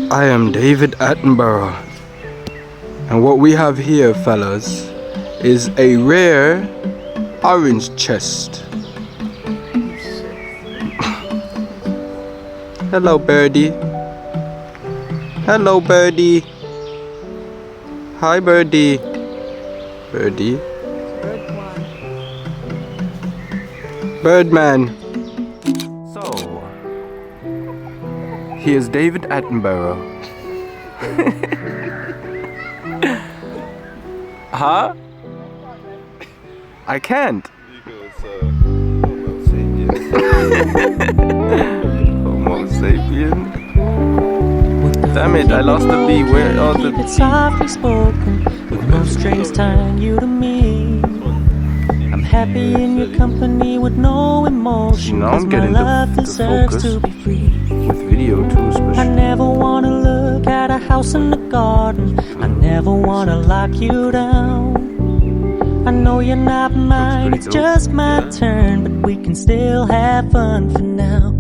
I am David Attenborough, and what we have here, fellas, is a rare orange chest. Hello, birdie. Hello, birdie. Hi, birdie. Birdie. Birdman. So, here's David Attenborough. Huh? I can't. Homo sapien. Damn it, I lost the B. Where are the It's softly spoken, with no strings tying you to me. I'm happy in your company with no emotion. Now I'm 'Cause my getting love the deserves focus to be free. with video too, I especially. never wanna look at a house in the garden. I never wanna lock you down. I know you're not mine, it's dope. just my turn, but we can still have fun for now.